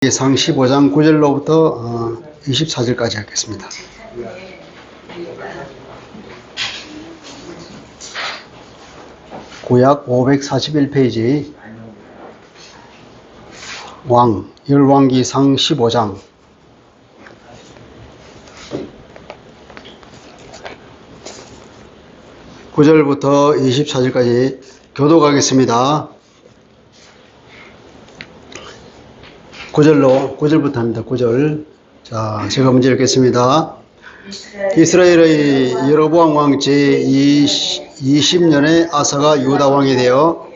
상 15장 9절로부터 24절까지 하겠습니다. 구약 541페이지 열왕기상 15장 9절부터 24절까지 교독하겠습니다. 9절부터 합니다. 9절. 자, 제가 먼저 읽겠습니다. 이스라엘의 여로보암 왕 제20년에 아사가 유다 왕이 되어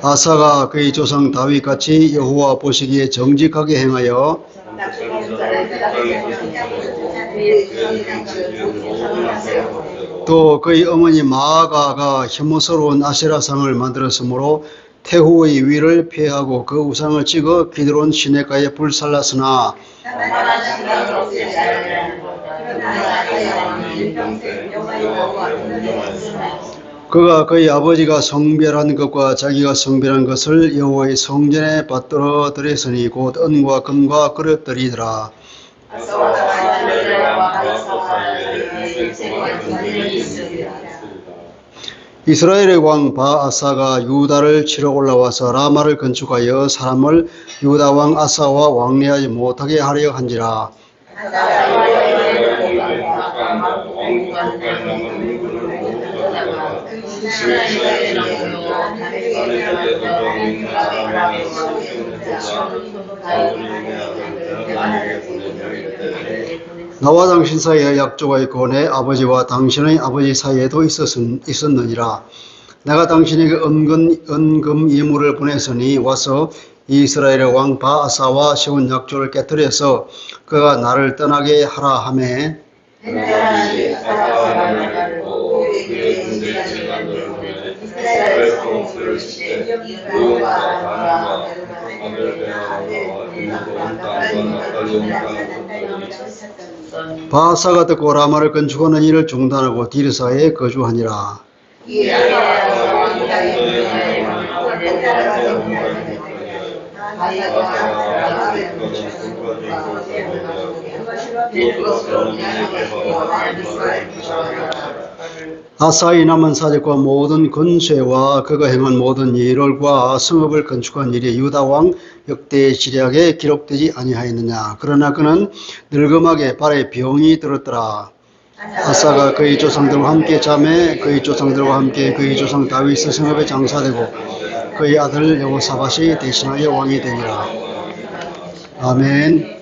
아사가 그의 조상 다윗같이 여호와 보시기에 정직하게 행하여 또 그의 어머니 마아가가 혐오스러운 아세라상을 만들었으므로 태후의 위를 피하고 그 우상을 찍어 기드론 시내가에 불살랐으나 그가 그의 아버지가 성별한 것과 자기가 성별한 것을 여호와의 성전에 받들어 드렸으니 곧 은과 금과 그릇들이더라. 이스라엘의 왕 바아사가 유다를 치러 올라와서 라마를 건축하여 사람을 유다 왕 아사와 왕래하지 못하게 하려 한지라. 나와 당신 사이에 약조가 있고 내 아버지와 당신의 아버지 사이에도 있었느니라. 내가 당신에게 은금 예물을 보냈으니 와서 이스라엘의 왕 바아사와 세운 약조를 깨뜨려서 그가 나를 떠나게 하라 하매 바아사가 듣고 라마를 건축하는 일을 중단하고 디르사에 거주하니라. 아사의 남은 사적과 모든 건쇠와 그가 행한 모든 일과 성읍을 건축한 일이 유다 왕 역대 지략에 기록되지 아니하였느냐. 그러나 그는 늙음하게 발에 병이 들었더라. 아사가 그의 조상들과 함께 잠에 그의 조상들과 함께 그의 조상 다윗의 성읍에 장사되고 그의 아들 여호사밧이 대신하여 왕이 되니라. 아멘.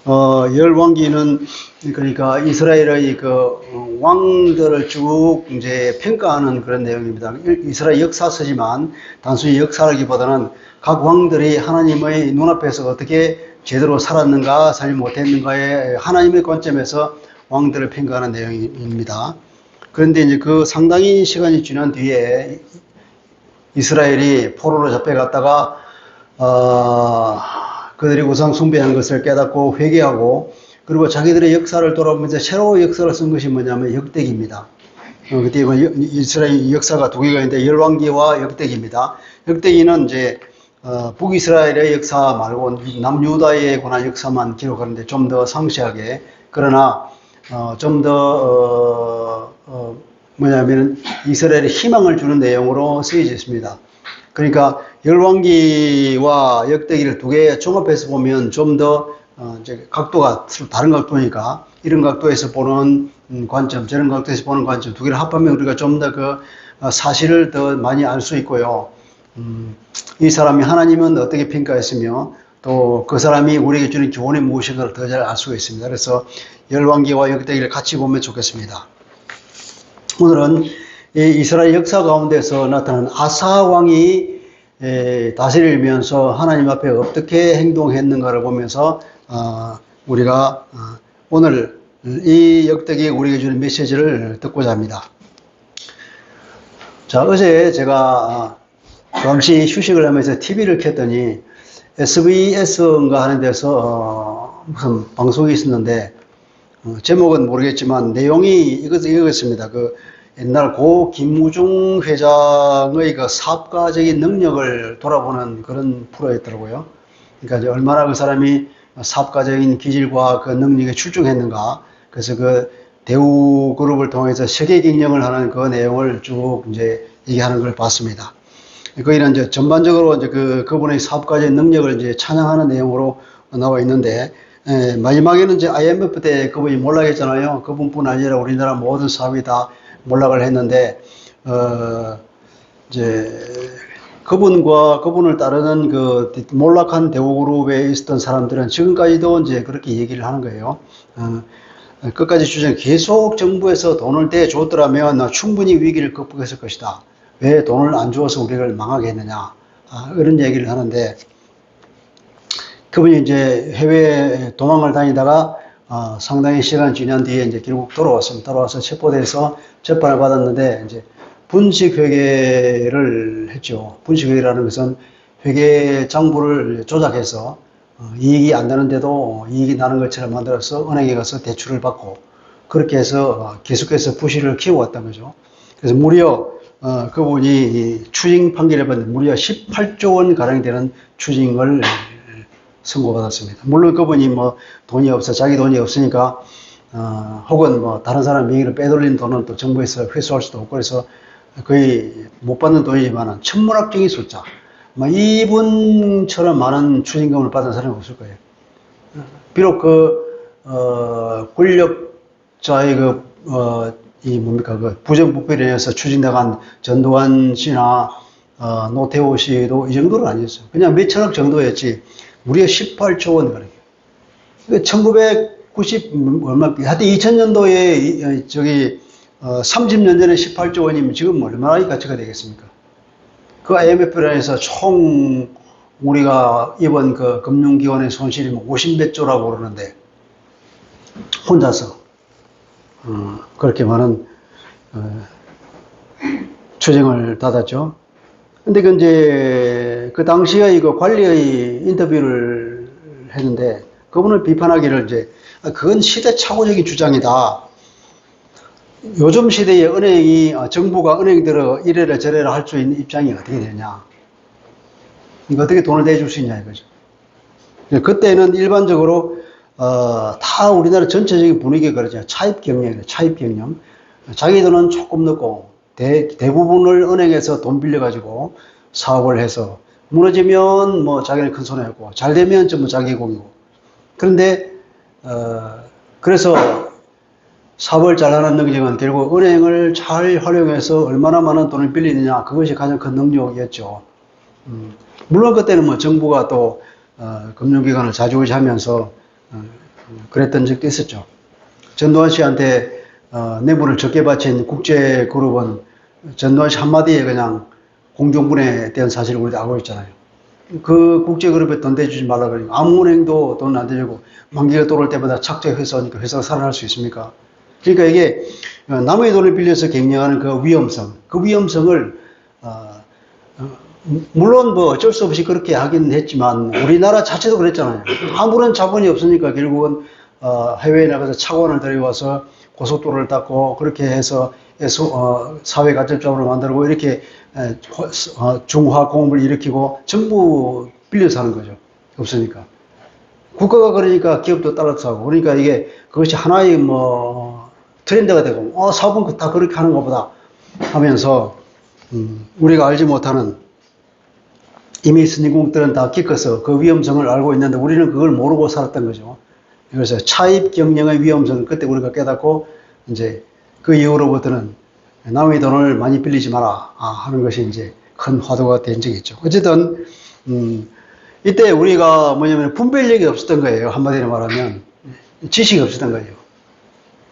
열왕기는 그러니까 이스라엘의 그 왕들을 쭉 이제 평가하는 그런 내용입니다. 이스라엘 역사서지만 단순히 역사라기보다는 각 왕들이 하나님의 눈앞에서 어떻게 제대로 살았는가, 살지 못했는가에 하나님의 관점에서 왕들을 평가하는 내용입니다. 그런데 이제 그 상당히 시간이 지난 뒤에 이스라엘이 포로로 잡혀갔다가 그들이 우상 숭배한 것을 깨닫고 회개하고 그리고 자기들의 역사를 돌아보면서 새로운 역사를 쓴 것이 뭐냐면 역대기입니다. 그때 이스라엘 역사가 두 개가 있는데 열왕기와 역대기입니다. 역대기는 이제 북이스라엘의 역사 말고 남유다에 관한 역사만 기록하는데 좀 더 상세하게, 그러나 좀 더 뭐냐면 이스라엘에 희망을 주는 내용으로 쓰여져 있습니다. 그러니까 열왕기와 역대기를 두 개 종합해서 보면 좀 더 이제 각도가 다른 각도니까 이런 각도에서 보는 관점, 저런 각도에서 보는 관점 두 개를 합하면 우리가 좀 더 그 사실을 더 많이 알 수 있고요. 이 사람이 하나님은 어떻게 평가했으며 또 그 사람이 우리에게 주는 교훈이 무엇인가를 더 잘 알 수가 있습니다. 그래서 열왕기와 역대기를 같이 보면 좋겠습니다. 오늘은 이 이스라엘 역사 가운데서 나타난 아사 왕이 다스리면서 하나님 앞에 어떻게 행동했는가를 보면서 우리가 오늘 이 역대기에 우리에게 주는 메시지를 듣고자 합니다. 자, 어제 제가 잠시 휴식을 하면서 TV를 켰더니 SBS인가 하는 데서 무슨 방송이 있었는데 제목은 모르겠지만 내용이 이거였습니다. 그 옛날 고 김무중 회장의 그 사업가적인 능력을 돌아보는 그런 프로였더라고요. 그러니까 이제 얼마나 그 사람이 사업가적인 기질과 그 능력에 출중했는가. 그래서 그 대우그룹을 통해서 세계 경영을 하는 그 내용을 쭉 이제 얘기하는 걸 봤습니다. 거기는 이제 전반적으로 이제 그분의 사업가적인 능력을 이제 찬양하는 내용으로 나와 있는데, 마지막에는 이제 IMF 때 그분이 몰락했잖아요. 그분뿐 아니라 우리나라 모든 사업이 다 몰락을 했는데, 이제 그분과 그분을 따르는 그 몰락한 대우그룹에 있었던 사람들은 지금까지도 이제 그렇게 얘기를 하는 거예요. 끝까지 주장 계속 정부에서 돈을 대줬더라면 충분히 위기를 극복했을 것이다. 왜 돈을 안 주어서 우리를 망하게 했느냐. 이런 얘기를 하는데, 그분이 이제 해외 도망을 다니다가 상당히 시간 지난 뒤에 이제 결국 돌아왔습니다. 돌아와서 체포돼서 재판을 받았는데 이제 분식회계를 했죠. 분식회계라는 것은 회계 장부를 조작해서 이익이 안 나는데도 이익이 나는 것처럼 만들어서 은행에 가서 대출을 받고 그렇게 해서 계속해서 부실을 키워왔던 거죠. 그래서 무려 그분이 추징 판결을 받는 무려 18조 원 가량이 되는 추징을 선고받았습니다. 물론 그분이 뭐 돈이 없어 자기 돈이 없으니까 혹은 뭐 다른 사람 명의로 빼돌린 돈은 또 정부에서 회수할 수도 없고 그래서 거의 못 받는 돈이지만 천문학적인 숫자. 이분처럼 많은 추징금을 받은 사람이 없을 거예요. 비록 권력자의 이 뭡니까, 부정부패에 의해서 추진당한 전두환 씨나, 노태우 씨도 이 정도는 아니었어요. 그냥 몇천억 정도였지, 무려 18조 원 가량. 1990, 하여튼 2000년도에, 30년 전에 18조 원이면 지금 얼마나 이 가치가 되겠습니까? 그 IMF로 해서 총 우리가 이번 그 금융기관의 손실이 50몇 조라고 그러는데, 혼자서, 그렇게 많은, 추징을 받았죠. 근데 그 이제, 그 당시에 이거 관리의 인터뷰를 했는데, 그분을 비판하기를 이제, 그건 시대착오적인 주장이다. 요즘 시대에 은행이, 정부가 은행들을 이래라 저래라 할 수 있는 입장이 어떻게 되냐. 이거 어떻게 돈을 대줄 수 있냐 이거죠. 그때는 일반적으로, 다 우리나라 전체적인 분위기가 그러죠. 차입 경영이에요. 차입 경영. 자기들은 조금 넣고, 대부분을 은행에서 돈 빌려가지고 사업을 해서, 무너지면 뭐 자기는 큰 손해였고, 잘 되면 전부 자기 공이고. 그런데, 그래서 사업을 잘하는 능력은 결국 은행을 잘 활용해서 얼마나 많은 돈을 빌리느냐, 그것이 가장 큰 능력이었죠. 물론 그때는 뭐 정부가 또, 금융기관을 좌지우지하면서, 그랬던 적도 있었죠. 전두환 씨한테, 뇌물을 적게 바친 국제그룹은 전두환 씨 한마디에 그냥 공중분해된 사실을 우리도 알고 있잖아요. 그 국제그룹에 돈 대주지 말라 그러니까 아무 은행도 돈 안 대주고 만기가 돌아올 때마다 착취 회사니까 회사가 살아날 수 있습니까? 그러니까 이게 남의 돈을 빌려서 경영하는 그 위험성을 물론 뭐 어쩔 수 없이 그렇게 하긴 했지만 우리나라 자체도 그랬잖아요. 아무런 자본이 없으니까 결국은 해외에 나가서 차관을 들여와서 고속도로를 닦고 그렇게 해서 사회 가점점으로 만들고 이렇게 중화공업을 일으키고 전부 빌려서 하는 거죠. 없으니까. 국가가 그러니까 기업도 따라서 하고 그러니까 이게 그것이 하나의 뭐 트렌드가 되고 사업은 다 그렇게 하는 것보다 하면서 우리가 알지 못하는 이미 선진국들은 다 기껏서 그 위험성을 알고 있는데 우리는 그걸 모르고 살았던 거죠. 그래서 차입 경영의 위험성을 그때 우리가 깨닫고 이제 그 이후로부터는 남의 돈을 많이 빌리지 마라 하는 것이 이제 큰 화두가 된 적이 있죠. 어쨌든 이때 우리가 뭐냐면 분별력이 없었던 거예요. 한마디로 말하면 지식이 없었던 거예요.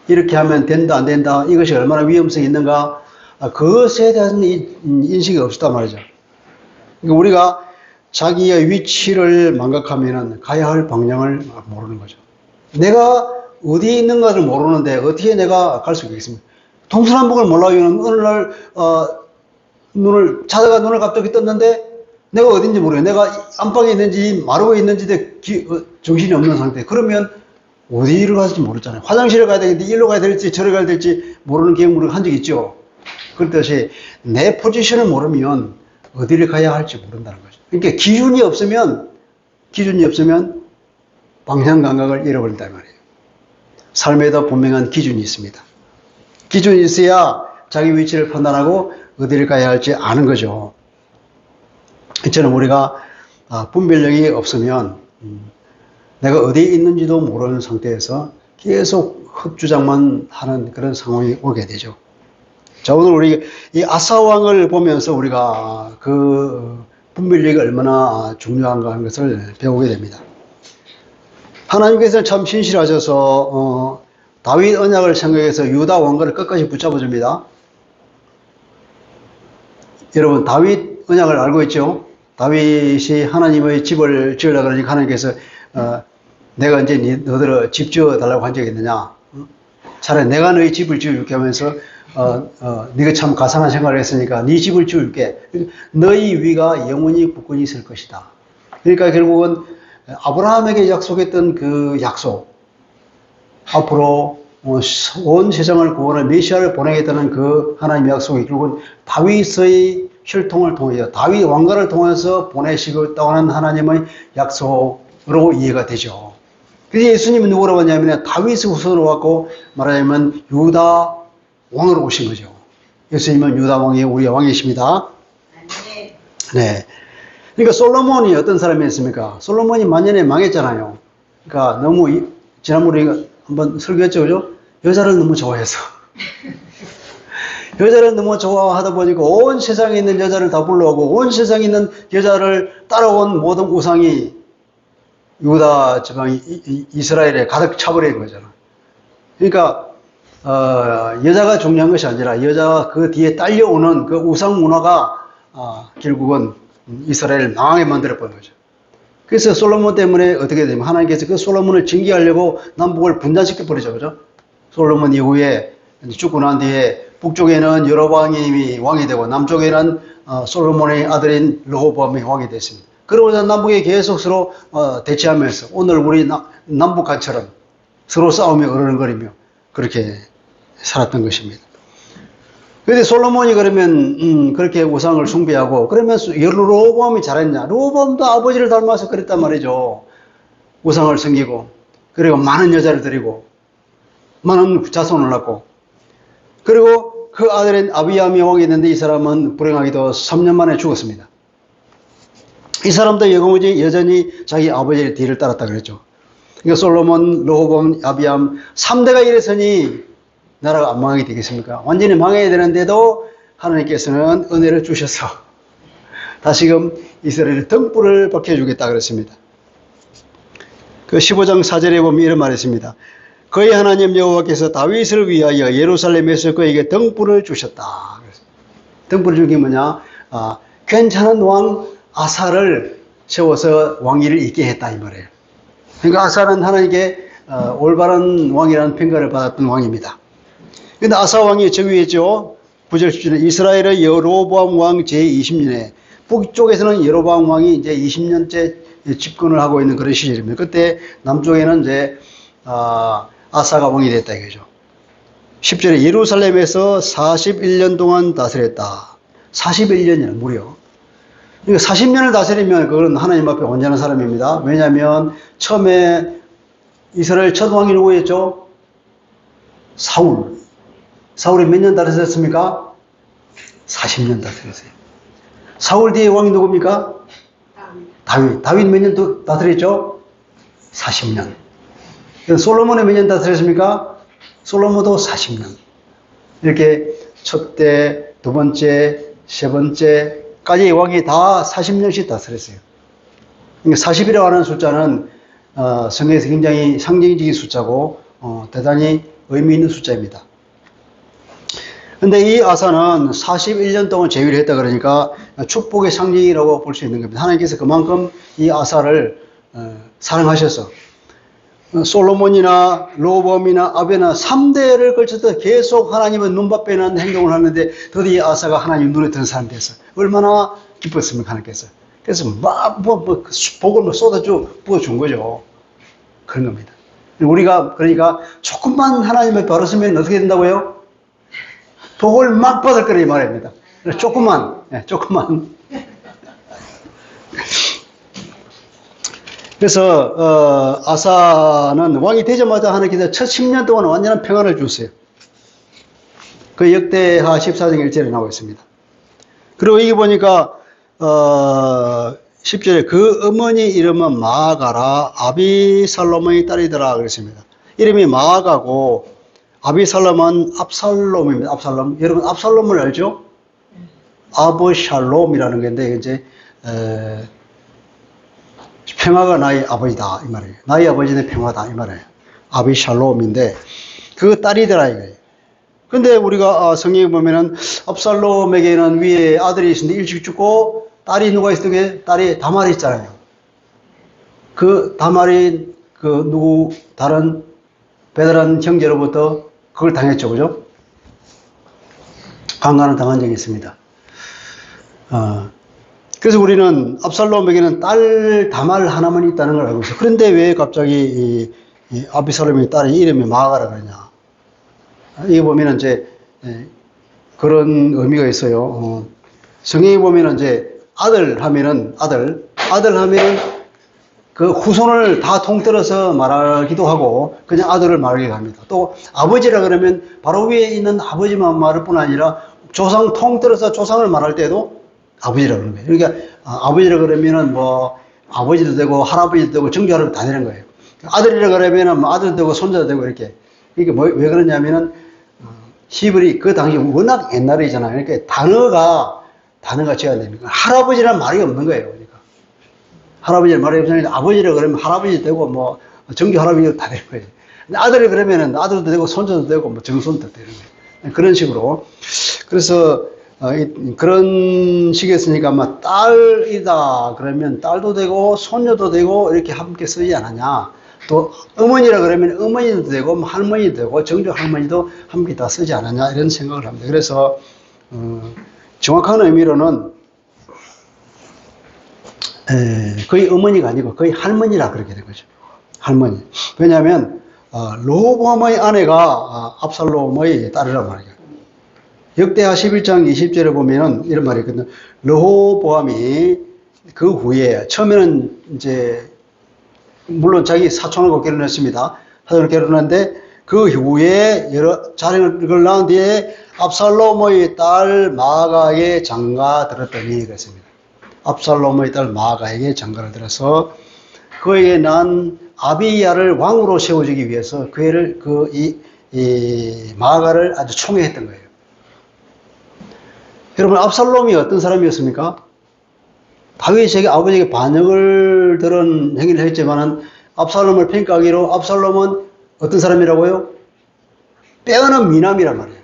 이렇게 하면 된다 안 된다 이것이 얼마나 위험성이 있는가 그것에 대한 인식이 없었단 말이죠. 그러니까 우리가 자기의 위치를 망각하면은 가야 할 방향을 모르는 거죠. 내가 어디에 있는가를 모르는데 어떻게 내가 갈 수 있겠습니까? 동서남북을 몰라요. 어느 날 자다가 눈을 갑자기 떴는데 내가 어딘지 모르겠어요. 내가 안방에 있는지 마루에 있는지 정신이 없는 상태. 그러면 어디를 가는지 모르잖아요. 화장실에 가야 되는데 일로 가야 될지 저로 가야 될지 모르는 경우를 한 적이 있죠. 그렇듯이 내 포지션을 모르면 어디를 가야 할지 모른다는 거죠. 그러니까 기준이 없으면 방향 감각을 잃어버린단 말이에요. 삶에도 분명한 기준이 있습니다. 기준이 있어야 자기 위치를 판단하고 어디를 가야 할지 아는 거죠. 이처럼 우리가 분별력이 없으면 내가 어디에 있는지도 모르는 상태에서 계속 헛주장만 하는 그런 상황이 오게 되죠. 자, 오늘 우리 이 아사 왕을 보면서 우리가 그 분별력이 얼마나 중요한가 하는 것을 배우게 됩니다. 하나님께서는 참 신실하셔서 다윗 언약을 생각해서 유다 왕가를 끝까지 붙잡아 줍니다. 여러분, 다윗 언약을 알고 있죠? 다윗이 하나님의 집을 지으려고 그러니까 하나님께서 내가 이제 너희들 집 지어 달라고 한 적이 있느냐? 차라리 내가 너희 집을 지어줄게 하면서 네가 참 가상한 생활을 했으니까 네 집을 지을게. 너희 위가 영원히 굳건히 있을 것이다. 그러니까 결국은 아브라함에게 약속했던 그 약속, 앞으로 온 세상을 구원할 메시아를 보내겠다는 그 하나님의 약속이 결국은 다윗의 혈통을 통해서 다윗 왕가를 통해서 보내시겠다고 하는 하나님의 약속으로 이해가 되죠. 그래서 예수님은 누구라고 하냐면 다윗의 후손으로 왔고 말하자면 유다 왕으로 오신 거죠. 예수님은 유다 왕이 우리의 왕이십니다. 네. 그러니까 솔로몬이 어떤 사람이었습니까? 솔로몬이 만년에 망했잖아요. 그러니까 너무 지난번에 한번 설교했죠, 그죠? 여자를 너무 좋아해서. 여자를 너무 좋아하다 보니까 온 세상에 있는 여자를 다 불러오고 온 세상에 있는 여자를 따라온 모든 우상이 유다 지방 이스라엘에 가득 차버린 거잖아. 그러니까 여자가 중요한 것이 아니라 여자가 그 뒤에 딸려오는 그 우상 문화가 결국은 이스라엘을 망하게 만들어 버린 거죠. 그래서 솔로몬 때문에 어떻게 되냐면 하나님께서 그 솔로몬을 징계하려고 남북을 분단시켜 버리죠, 그죠? 솔로몬 이후에 죽고 난 뒤에 북쪽에는 여로보암이 왕이 되고 남쪽에는 솔로몬의 아들인 르호보암이 왕이 됐습니다. 그러고서 남북에 계속 서로 대치하면서 오늘 우리 남북한처럼 서로 싸우며 어르렁거리며 그렇게 살았던 것입니다. 그런데 솔로몬이 그러면 그렇게 우상을 숭배하고 그러면 르호보암이 잘했냐? 르호보암도 아버지를 닮아서 그랬단 말이죠. 우상을 섬기고 그리고 많은 여자를 드리고 많은 자손을 낳고 그리고 그 아들인 아비암이 왕이 됐는데 이 사람은 불행하게도 3년 만에 죽었습니다. 이 사람도 여전히 자기 아버지의 뒤를 따랐다 그랬죠. 그러니까 솔로몬, 르호보암, 아비암 3대가 이랬으니 나라가 안 망하게 되겠습니까? 완전히 망해야 되는데도 하나님께서는 은혜를 주셔서 다시금 이스라엘의 등불을 밝혀주겠다 그랬습니다. 그 15장 4절에 보면 이런 말이 있습니다. 그의 하나님 여호와께서 다윗을 위하여 예루살렘에서 그에게 등불을 주셨다. 등불을 준 게 뭐냐? 괜찮은 왕 아사를 세워서 왕위를 잇게 했다 이 말이에요. 그러니까 아사는 하나님께 올바른 왕이라는 평가를 받았던 왕입니다. 그런데 아사 왕이 즉위했죠. 9절 10절에 이스라엘의 여로보암 왕 제20년에 북쪽에서는 여로보암 왕이 이제 20년째 집권을 하고 있는 그런 시절입니다. 그때 남쪽에는 이제 아사가 왕이 됐다 이거죠. 10절에 예루살렘에서 41년 동안 다스렸다. 41년이나 무려. 그러니까 40년을 다스리면 그건 하나님 앞에 온전한 사람입니다. 왜냐하면 처음에 이스라엘 첫 왕이 누구였죠? 사울. 사울이 몇 년 다스렸습니까? 40년 다스렸어요. 사울 뒤에 왕이 누굽니까? 다윗. 다윗 몇 년 다스렸죠? 40년. 솔로몬이 몇 년 다스렸습니까? 솔로몬도 40년. 이렇게 첫째, 두 번째, 세 번째까지 왕이 다 40년씩 다스렸어요. 그러니까 40이라고 하는 숫자는 성경에서 굉장히 상징적인 숫자고 대단히 의미 있는 숫자입니다. 근데 이 아사는 41년 동안 제위를 했다 그러니까 축복의 상징이라고 볼 수 있는 겁니다. 하나님께서 그만큼 이 아사를 사랑하셔서 솔로몬이나 르호보암이나 아비나 3대를 걸쳐서 계속 하나님의 눈밭배는 행동을 하는데 드디어 아사가 하나님 눈에 드는 사람이 됐어. 얼마나 기뻤습니까 하나님께서. 그래서 복을 쏟아줘 부어준 거죠. 그런 겁니다. 우리가 그러니까 조금만 하나님의 바로 서면 어떻게 된다고요? 복을 막 받을 거라 이 말입니다. 조금만, 조금만. 그래서 아사는 왕이 되자마자 하는 기사 첫 10년 동안 완전한 평안을 줬어요. 그 역대하 14장 1절에 나와 있습니다. 그리고 여기 보니까 10절에 그 어머니 이름은 마아가라 아비살롬의 딸이더라 그랬습니다. 이름이 마아가고 아비살롬은 압살롬입니다. 압살롬. 여러분 압살롬을 알죠? 아브샬롬이라는 건데 이제 평화가 나의 아버지다 이 말이에요. 나의 아버지는 평화다 이 말이에요. 아비샬롬인데 그 딸이더라 이거예요. 근데 우리가 성경에 보면은 압살롬에게는 위에 아들이 있었는데 일찍 죽고 딸이 누가 있었던 딸이 다말이 있잖아요. 그 다말이 그 누구 다른 베드란 형제로부터 그걸 당했죠, 그죠? 강간을 당한 적이 있습니다. 그래서 우리는 압살롬에게는 딸 다말 하나만 있다는 걸 알고 있어요. 그런데 왜 갑자기 이 아비살롬의 딸의 이름이 마아가라 그러냐? 이게 보면은 이제 그런 의미가 있어요. 성경에 보면은 이제 아들 하면은 그 후손을 다 통틀어서 말하기도 하고 그냥 아들을 말하기도 합니다. 또 아버지라 그러면 바로 위에 있는 아버지만 말할 뿐 아니라 조상 통틀어서 조상을 말할 때도 아버지라 그러는 거예요. 그러니까 아버지라 그러면은 뭐 아버지도 되고 할아버지도 되고 정조할아버지 다 되는 거예요. 아들이라 그러면은 뭐 아들도 되고 손자도 되고 이렇게. 이게 뭐 왜 그러냐면은 히브리 그 당시 워낙 옛날이잖아요. 그러니까 단어가 지어야 됩니까? 할아버지란 말이 없는 거예요. 그러니까 할아버지란 말이 없으니까 아버지라 그러면 할아버지 되고 뭐 정조 할아버지도 다 되는 거예요. 아들이 그러면은 아들도 되고 손자도 되고 뭐 정손도 되는 거예요. 그런 식으로. 그래서 그런 식이었으니까 아마 딸이다 그러면 딸도 되고 손녀도 되고 이렇게 함께 쓰지 않았냐. 또 어머니라 그러면 어머니도 되고 할머니도 되고 정조 할머니도 함께 다 쓰지 않았냐 이런 생각을 합니다. 그래서 정확한 의미로는 거의 어머니가 아니고 거의 할머니라 그렇게 된 거죠. 할머니. 왜냐하면 르호보암의 아내가 압살롬의 딸이란 말이에요. 역대하 11장 20절에 보면은 이런 말이 있거든요. 르호보암이 그 후에 처음에는 이제 물론 자기 사촌하고 결혼했습니다. 사촌을 결혼했는데 그 후에 여러 자녀를 낳은 뒤에 압살롬의 딸 마아가에게 장가 들었더니 그랬습니다. 압살롬의 딸 마아가에게 장가를 들어서 그에게 난 아비야를 왕으로 세워주기 위해서 그 애를 이 마아가를 아주 총애했던 거예요. 여러분 압살롬이 어떤 사람이었습니까? 다윗에게 아버지에게 반역을 들은 행위를 했지만은 압살롬을 평가하기로 압살롬은 어떤 사람이라고요? 빼어난 미남이란 말이에요.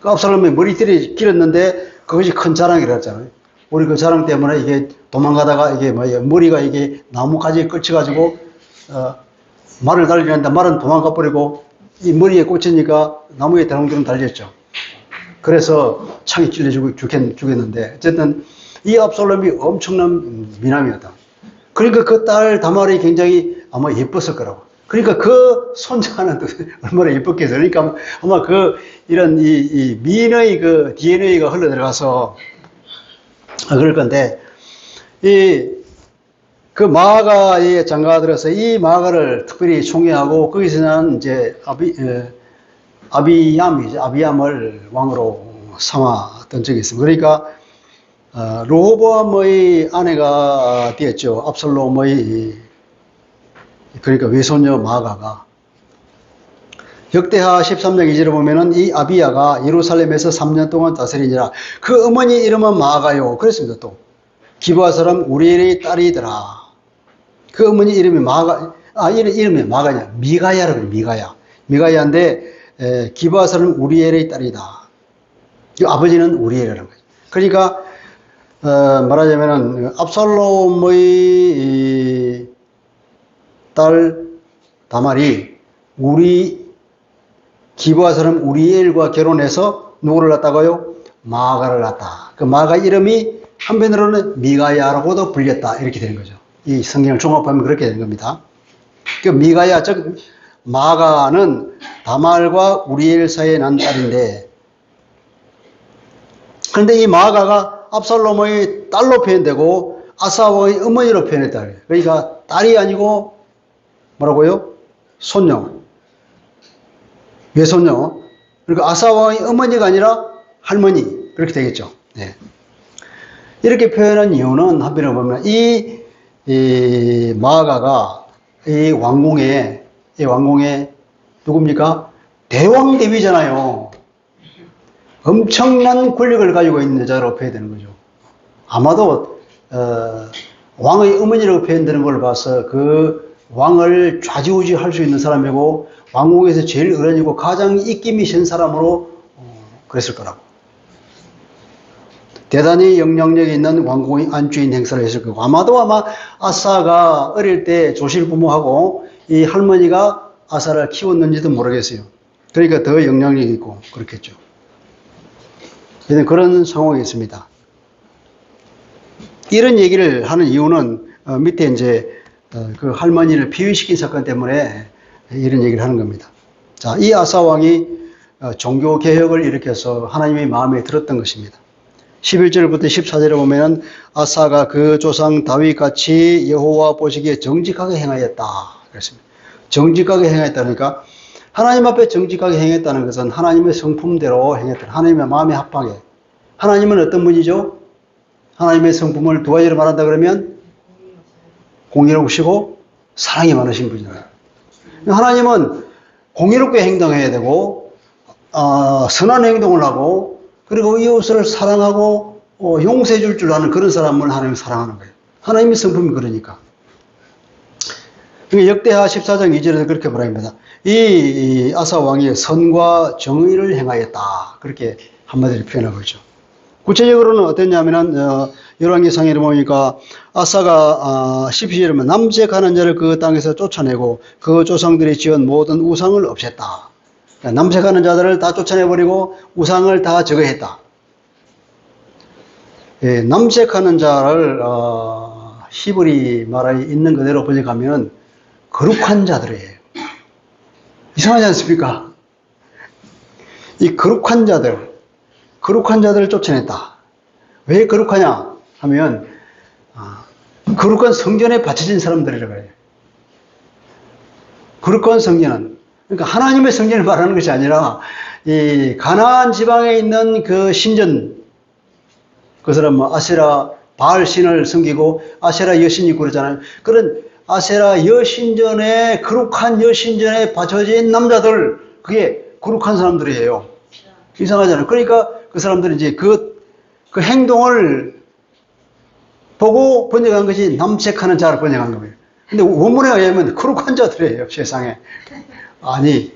그 압살롬의 머리띠를 길었는데 그것이 큰 자랑이라 했잖아요. 우리 그 자랑 때문에 이게 도망가다가 이게 머리가 이게 나무가지에 꽂혀가지고 말을 달리는데 말은 도망가 버리고 이 머리에 꽂히니까 나무에 대롱대롱 달렸죠. 그래서 창이 찔려 죽였는데 어쨌든 이 압살롬이 엄청난 미남이었다. 그러니까 그 딸 다말이 굉장히 아마 예뻤을 거라고. 그러니까 그 손자는 또 얼마나 예뻤겠어요. 그러니까 아마 이런 이 미인의 그 DNA가 흘러 들어가서 그럴 건데 그 마아가에 장가가 들어서 이 마아가를 특별히 총애하고 거기서 난 이제 아비얌을 왕으로 삼았던 적이 있습니다. 그러니까 르호보암의 아내가 되었죠. 압살롬의 그러니까 외손녀 마아가가 역대하 13장 2절에 보면은 이 아비야가 예루살렘에서 3년 동안 다스리니라. 그 어머니 이름은 마아가요. 그랬습니다. 또 기브아 사람 우리엘의 딸이더라. 그 어머니 이름이 마아가, 이름이 마아가냐? 미가야라고 해요. 미가야인데 기브아 사람 우리엘의 딸이다. 이 아버지는 우리엘이라는 거죠. 그러니까 말하자면은 압살롬의 딸 다말이 기브아 사람 우리엘과 결혼해서 누구를 낳았다고요? 마아가를 낳았다. 그 마아가 이름이 한편으로는 미가야라고도 불렸다. 이렇게 되는 거죠. 이 성경을 종합하면 그렇게 되는 겁니다. 그 미가야, 즉 마아가는 다말과 우리엘 사이에 난 딸인데 그런데 이 마아가가 압살롬의 딸로 표현되고 아사 왕의 어머니로 표현했다. 그러니까 딸이 아니고 뭐라고요? 손녀, 외손녀. 그리고 아사 왕의 어머니가 아니라 할머니 그렇게 되겠죠. 네. 이렇게 표현한 이유는 한편으로 보면 이 마아가가 이 왕궁의 누굽니까? 대왕 대비잖아요. 엄청난 권력을 가지고 있는 여자로 표현되는 거죠. 아마도 왕의 어머니라고 표현되는 걸 봐서 그 왕을 좌지우지할 수 있는 사람이고 왕궁에서 제일 어른이고 가장 입김이 센 사람으로 그랬을 거라고. 대단히 영향력이 있는 왕궁의 안주인 행사를 했을 거고 아마 아사가 어릴 때 조실부모하고 이 할머니가 아사를 키웠는지도 모르겠어요. 그러니까 더 영향력이 있고 그렇겠죠. 그런 상황이 있습니다. 이런 얘기를 하는 이유는 밑에 이제 그 할머니를 비위시킨 사건 때문에 이런 얘기를 하는 겁니다. 자, 이 아사 왕이 종교 개혁을 일으켜서 하나님의 마음에 들었던 것입니다. 11절부터 14절에 보면은 아사가 그 조상 다윗같이 여호와 보시기에 정직하게 행하였다 그랬습니다. 정직하게 행하였다니까 하나님 앞에 정직하게 행했다는 것은 하나님의 성품대로 행했다. 하나님의 마음에 합하게. 하나님은 어떤 분이죠? 하나님의 성품을 두 가지로 말한다 그러면 공의로우시고 사랑이 많으신 분이잖아요. 하나님은 공의롭게 행동해야 되고 선한 행동을 하고 그리고 이웃을 사랑하고 용서해 줄 아는 그런 사람을 하나님이 사랑하는 거예요. 하나님의 성품이 그러니까. 역대하 14장 2절에서 그렇게 말합니다. 이 아사 왕이 선과 정의를 행하였다. 그렇게 한마디로 표현하고 있죠. 구체적으로는 어땠냐면은 열왕기상에 보니까 아사가 12절에 보면 남색하는 자를 그 땅에서 쫓아내고 그 조상들이 지은 모든 우상을 없앴다. 그러니까 남색하는 자들을 다 쫓아내버리고 우상을 다 제거했다. 예, 남색하는 자를 히브리 말에 있는 그대로 번역하면은 거룩한 자들이에요. 이상하지 않습니까? 이 거룩한 자들을 쫓아냈다. 왜 거룩하냐 하면 거룩한 성전에 바쳐진 사람들이라고 해요. 거룩한 성전은 그러니까 하나님의 성전을 말하는 것이 아니라 이 가나안 지방에 있는 그 신전 그것은 뭐 아세라 바알 신을 섬기고 아세라 여신이 있고 그러잖아요. 그런 아세라 여신전에 거룩한 여신전에 바쳐진 남자들 그게 거룩한 사람들이에요. 이상하잖아요. 그러니까 그 사람들이 이제 그 행동을 보고 번역한 것이 남색하는 자를 번역한 거예요. 근데 원문에 의하면 거룩한 자들이에요. 세상에. 아니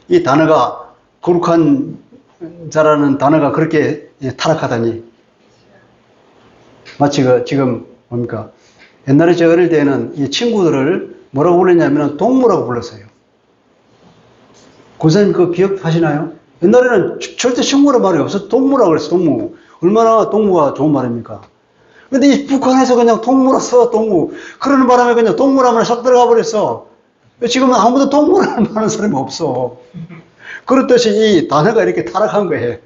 이 단어가 거룩한 자라는 단어가 그렇게 타락하다니. 마치 지금 뭡니까? 옛날에 저 어릴 때는 이 친구들을 뭐라고 불렀냐면 동무라고 불렀어요. 고사님 그거 기억하시나요? 옛날에는 절대 친구라 말이 없어. 동무라고 그랬어. 동무. 얼마나 동무가 좋은 말입니까? 근데 이 북한에서 그냥 동무라 써. 동무. 그러는 바람에 그냥 동무라면 싹 들어가 버렸어. 지금은 아무도 동무라는 하는 사람이 없어. 그렇듯이 이 단어가 이렇게 타락한 거예요.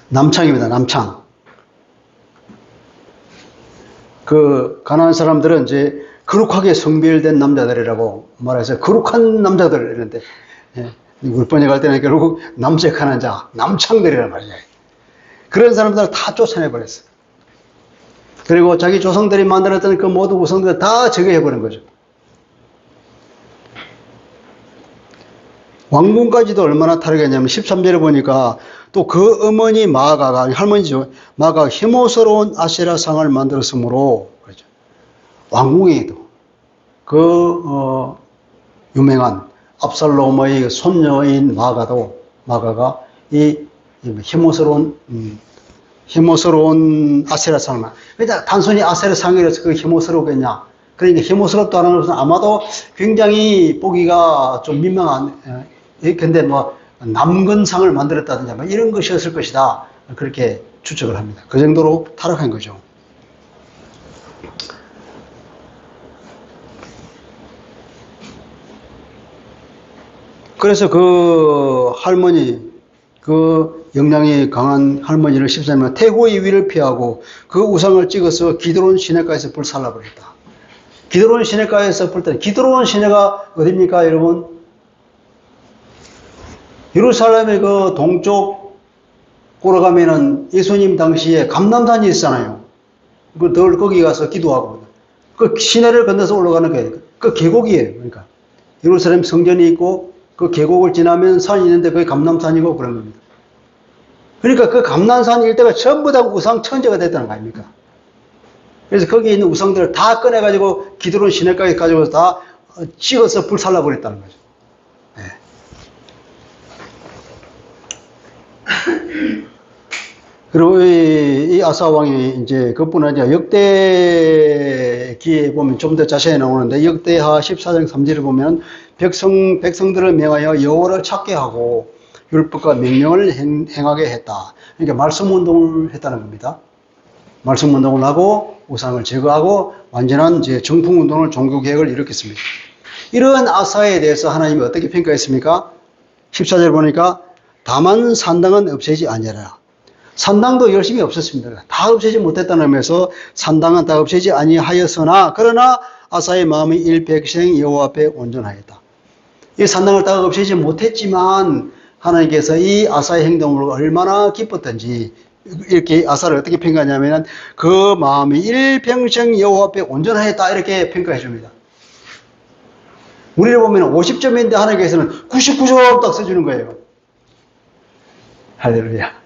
남창입니다. 남창. 그 가난한 사람들은 이제 거룩하게 성별된 남자들이라고 말해서 거룩한 남자들 이런데 우리 번역할 때는 결국 남색하는 자, 남창들이란 말이에요. 그런 사람들을 다 쫓아내버렸어. 그리고 자기 조상들이 만들었던 그 모든 우상들을 다 제거해버린 거죠. 왕궁까지도 얼마나 타락했냐면 13절에 보니까 또 그 어머니 마아가가 할머니죠. 마아가가 혐오스러운 아세라 상을 만들었으므로 그렇죠. 왕궁에도 그 유명한 압살롬의 손녀인 마아가가 이 혐오스러운 아세라 상만. 그러니까 단순히 아세라 상이라서 그 혐오스럽겠냐? 그러니까 혐오스럽다 하는 것은 아마도 굉장히 보기가 좀 민망한. 근데 뭐 남건상을 만들었다든지 뭐 이런 것이었을 것이다. 그렇게 추측을 합니다. 그 정도로 타락한 거죠. 그래서 그 할머니, 그 영향이 강한 할머니를 14년 태고의 위를 피하고 그 우상을 찍어서 기드론 시내가에서 불살라버렸다. 기드론 시내가에서 불때, 기드론 시내가 어딥니까, 여러분? 예루살렘의 그 동쪽 으로 가면은 예수님 당시에 감람산이 있잖아요. 늘 거기 가서 기도하고 그 시내를 건너서 올라가는 거예요. 그 계곡이에요. 그러니까 예루살렘 성전이 있고 그 계곡을 지나면 산이 있는데 그게 감람산이고 그런 겁니다. 그러니까 그 감람산 일대가 전부 다 우상 천지가 됐다는 거 아닙니까? 그래서 거기에 있는 우상들을 다 꺼내가지고 기드론 시내까지 가지고 다 찍어서 불살라 버렸다는 거죠. 네. 그리고 이 아사 왕이 이제 그뿐 아니라 역대기에 보면 좀 더 자세히 나오는데 역대하 14장 3절을 보면 백성들을 명하여 여호와를 찾게 하고 율법과 명령을 행하게 했다. 그러니까 말씀 운동을 했다는 겁니다. 말씀 운동을 하고 우상을 제거하고 완전한 이제 정풍 운동을 종교 개혁을 일으켰습니다. 이러한 아사에 대해서 하나님이 어떻게 평가했습니까? 14절 보니까 다만 산당은 없애지 아니하라. 산당도 열심히 없었습니다. 다 없애지 못했다는 의미에서 산당은 다 없애지 아니하였으나 그러나 아사의 마음이 일백생 여호와 앞에 온전하였다. 이 산당을 다 없애지 못했지만 하나님께서 이 아사의 행동으로 얼마나 기뻤던지 이렇게 아사를 어떻게 평가하냐면 그 마음이 일평생 여호와 앞에 온전하였다 이렇게 평가해 줍니다. 우리를 보면 50점인데 하나님께서는 99점 딱 써주는 거예요. 할렐루야.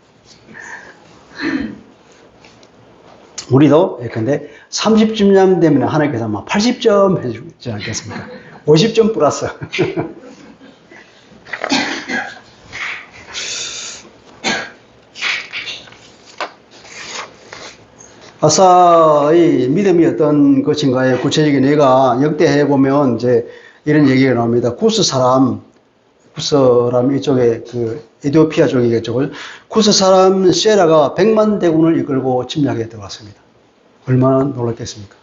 우리도 예컨대 30점 되면 하나님께서 아마 80점 해주지 않겠습니까? 50점 플러스. 아사의 믿음이 어떤 것인가에 구체적인 예가 역대해 보면 이제 이런 얘기가 나옵니다. 구스 사람 이쪽에 그 에티오피아 쪽이겠죠. 구스 사람 세라가 100만 대군을 이끌고 침략에 들어갔습니다. 얼마나 놀랐겠습니까?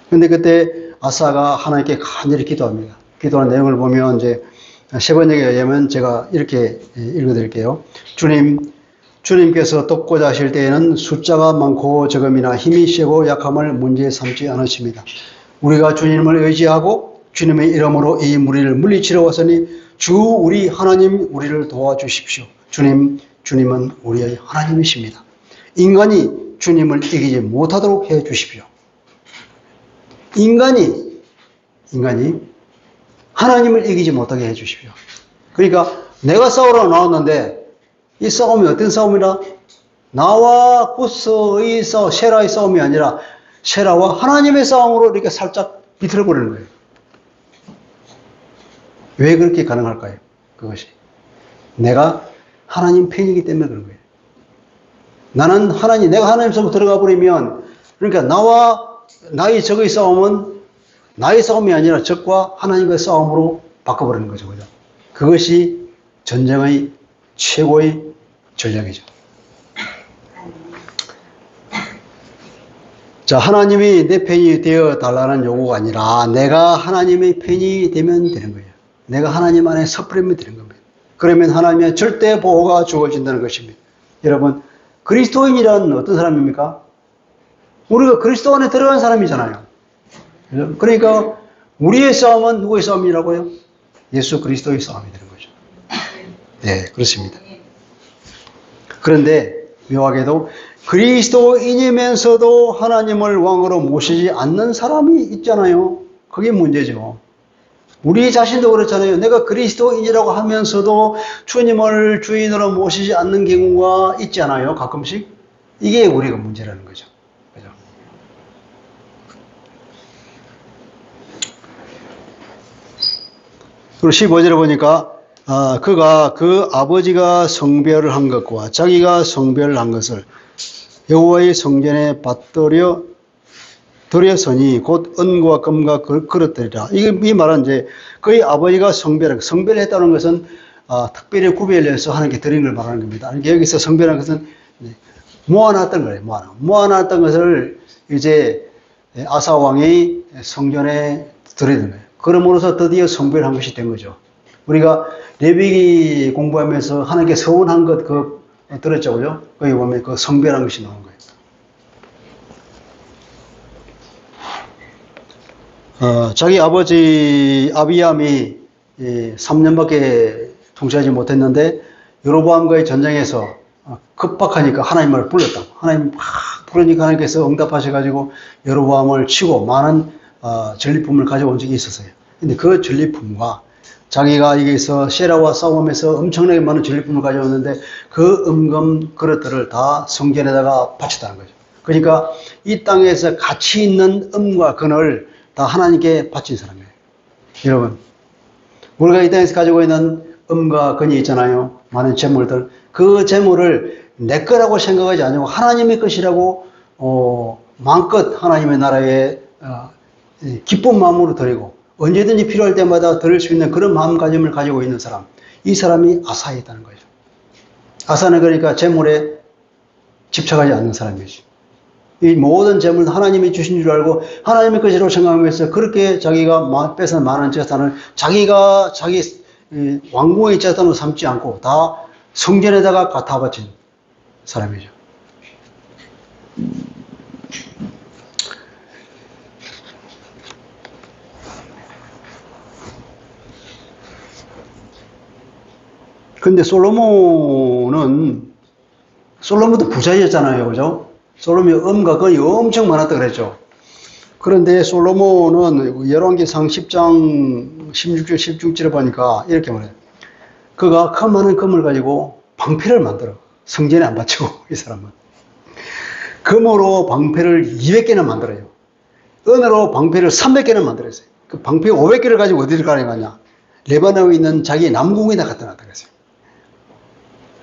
근데 그때 아사가 하나님께 간절히 기도합니다. 기도한 내용을 보면 이제 세번역에 의하면 제가 이렇게 읽어드릴게요. 주님께서 돕고자 하실 때에는 숫자가 많고 적음이나 힘이 세고 약함을 문제 삼지 않으십니다. 우리가 주님을 의지하고 주님의 이름으로 이 무리를 물리치러 왔으니 주 우리 하나님 우리를 도와주십시오. 주님은 우리의 하나님이십니다. 인간이 주님을 이기지 못하도록 해 주십시오. 인간이 하나님을 이기지 못하게 해 주십시오. 그러니까 내가 싸우러 나왔는데 이 싸움이 어떤 싸움이라? 나와 구스의 싸움, 세라의 싸움이 아니라 세라와 하나님의 싸움으로 이렇게 살짝 비틀어 버리는 거예요. 왜 그렇게 가능할까요? 그것이 내가 하나님 팬이기 때문에 그런 거예요. 내가 하나님 속으로 들어가 버리면, 그러니까 나의 적의 싸움은 나의 싸움이 아니라 적과 하나님과의 싸움으로 바꿔버리는 거죠. 그죠? 그것이 전쟁의 최고의 전략이죠. 자, 하나님이 내 팬이 되어 달라는 요구가 아니라 내가 하나님의 팬이 되면 되는 거예요. 내가 하나님 안에 섣부르면 되는 겁니다. 그러면 하나님의 절대 보호가 주어진다는 것입니다. 여러분, 그리스도인이란 어떤 사람입니까? 우리가 그리스도 안에 들어간 사람이잖아요. 그러니까 우리의 싸움은 누구의 싸움이라고요? 예수 그리스도의 싸움이 되는 거죠. 네, 그렇습니다. 그런데 묘하게도 그리스도인이면서도 하나님을 왕으로 모시지 않는 사람이 있잖아요. 그게 문제죠. 우리 자신도 그렇잖아요. 내가 그리스도인이라고 하면서도 주님을 주인으로 모시지 않는 경우가 있잖아요. 가끔씩. 이게 우리가 문제라는 거죠. 그죠? 그리고 15절에 보니까 그가 그 아버지가 성별을 한 것과 자기가 성별을 한 것을 여호와의 성전에 드렸으니 곧 은과 금과 그릇들이라. 이 말은 이제 그의 아버지가 성별했다는 것은 특별히 구별해서 하나님께 드린 걸 말하는 겁니다. 여기서 성별한 것은 모아놨던 거예요. 모아놨던 것을 이제 아사 왕이 성전에 드리는 거예요. 그러므로서 드디어 성별한 것이 된 거죠. 우리가 레위기 공부하면서 하나님께 서원한 것 들었죠, 그죠? 거기 보면 그 성별한 것이 나온 거예요. 자기 아버지 아비암이 3년밖에 통치하지 못했는데 여로보암과의 전쟁에서 급박하니까 하나님을 불렀다고. 하나님 막 부르니까 하나님께서 응답하셔가지고 여로보암을 치고 많은 전리품을 가져온 적이 있었어요. 근데 그 전리품과 자기가 여기서 세라와 싸우면서 엄청나게 많은 전리품을 가져왔는데 그 은금 그릇들을 다 성전에다가 바쳤다는 거죠. 그러니까 이 땅에서 가치 있는 은과 금을 다 하나님께 바친 사람이에요. 여러분, 우리가 이 땅에서 가지고 있는 은과 금이 있잖아요. 많은 재물들. 그 재물을 내 거라고 생각하지 않고 하나님의 것이라고 마음껏 하나님의 나라에 기쁜 마음으로 드리고 언제든지 필요할 때마다 드릴 수 있는 그런 마음가짐을 가지고 있는 사람. 이 사람이 아사에 있다는 거죠. 아사는 그러니까 재물에 집착하지 않는 사람이죠. 이 모든 재물 하나님이 주신 줄 알고 하나님의 것이라고 생각하면서 그렇게 자기가 뺏은 많은 재산을 자기가 자기 왕궁의 재산으로 삼지 않고 다 성전에다가 갖다 바친 사람이죠. 근데 솔로몬도 부자였잖아요. 그죠? 솔로몬이 은과 금이 엄청 많았다 그랬죠. 그런데 솔로몬은 열왕기상 10장 16절 17절에 보니까 이렇게 말해요. 그가 큰 많은 금을 가지고 방패를 만들어. 성전에 안 바치고 이 사람은. 금으로 방패를 200개나 만들어요. 은으로 방패를 300개나 만들었어요. 그 방패 500개를 가지고 어디를 가려가냐. 레바논에 있는 자기 남궁에다 갖다 놨다 그랬어요.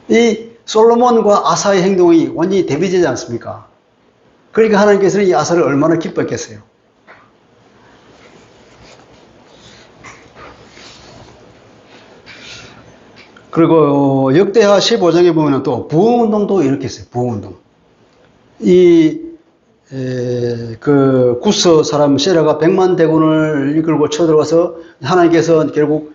이 솔로몬과 아사의 행동이 완전히 대비되지 않습니까? 그러니까 하나님께서는 이 아사를 얼마나 기뻐했겠어요. 그리고 역대하 15장에 보면 또 부흥운동도 이렇게 했어요. 부흥운동. 그 구스 사람 세라가 100만 대군을 이끌고 쳐들어가서 하나님께서 결국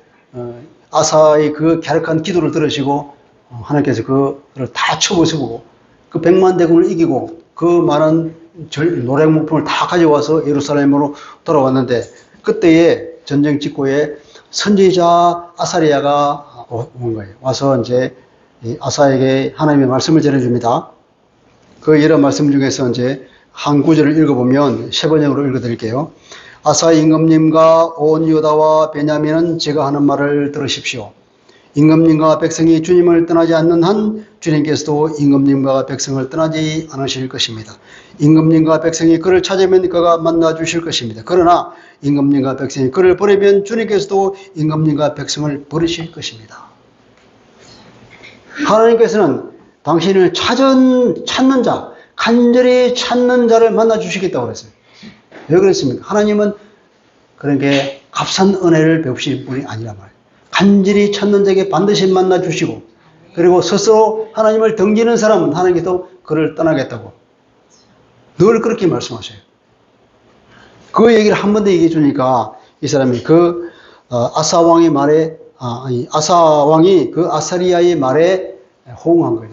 아사의 그 갸륵한 기도를 들으시고 하나님께서 그를 다 쳐부수고 그 100만 대군을 이기고 그 많은 노략물품을 다 가져와서 예루살렘으로 돌아왔는데 그때에 전쟁 직후에 선지자 아사리야가 온 거예요. 와서 이제 아사에게 하나님의 말씀을 전해줍니다. 그 여러 말씀 중에서 이제 한 구절을 읽어보면 세 번역으로 읽어드릴게요. 아사 임금님과 온 유다와 베냐민은 제가 하는 말을 들으십시오. 임금님과 백성이 주님을 떠나지 않는 한 주님께서도 임금님과 백성을 떠나지 않으실 것입니다. 임금님과 백성이 그를 찾으면 그가 만나 주실 것입니다. 그러나 임금님과 백성이 그를 버리면 주님께서도 임금님과 백성을 버리실 것입니다. 하나님께서는 당신을 찾는 자, 간절히 찾는 자를 만나 주시겠다고 그랬어요. 왜 그랬습니까? 하나님은 그런 게 값싼 은혜를 베푸신 분이 아니란 말이에요. 간절히 찾는 자에게 반드시 만나 주시고 그리고 스스로 하나님을 등지는 사람은 하나님께서 그를 떠나겠다고 늘 그렇게 말씀하셔요. 그 얘기를 한 번 더 얘기해 주니까 이 사람이 그 아사 왕의 말에 아사 왕이 그 아사리야의 말에 호응한 거예요.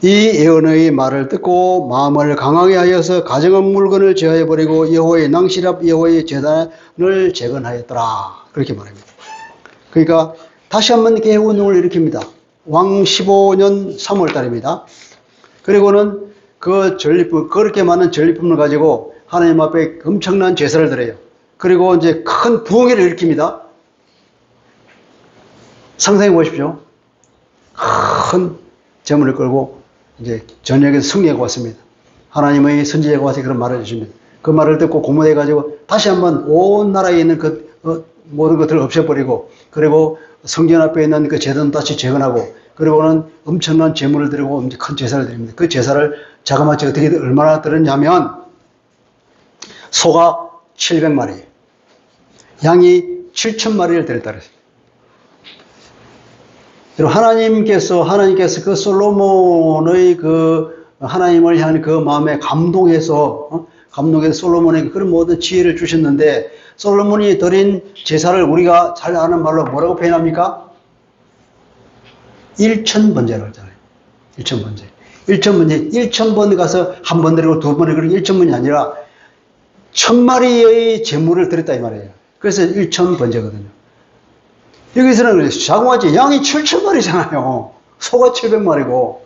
이 예언의 말을 듣고 마음을 강하게 하여서 가정한 물건을 제하여버리고 여호와의 낭실 앞 여호와의 제단을 재건하였더라. 그렇게 말합니다. 그러니까 다시 한번 개혁운동을 일으킵니다. 왕 15년 3월 달입니다. 그리고는 그 전리품, 그렇게 많은 전리품을 가지고 하나님 앞에 엄청난 제사를 드려요. 그리고 이제 큰 부흥회를 일으킵니다. 상상해 보십시오. 큰 재물을 끌고 이제 전역에서 승리하고 왔습니다. 하나님의 선지자가 와서 그런 말을 해주십니다. 그 말을 듣고 고문해가지고 다시 한번 온 나라에 있는 모든 것들을 없애버리고 그리고 성전 앞에 있는 그 제단 다시 재건하고 그리고는 엄청난 제물을 드리고 큰 제사를 드립니다. 그 제사를 자그마치 어떻게 얼마나 드렸냐면 소가 700마리, 양이 7,000마리를 드렸다 그랬어요. 하나님께서 그 솔로몬의 그 하나님을 향한 그 마음에 감동해서 감독에서 솔로몬에게 그런 모든 지혜를 주셨는데 솔로몬이 드린 제사를 우리가 잘 아는 말로 뭐라고 표현합니까? 일천번제라고 하잖아요. 일천번제. 일천번제. 1000번 가서 한 번 드리고 두 번 드리고 1000번이 아니라 1000마리의 제물을 드렸다 이 말이에요. 그래서 1000번제거든요. 여기서는 그래요. 자궁아지 양이 7000마리잖아요. 소가 700마리고.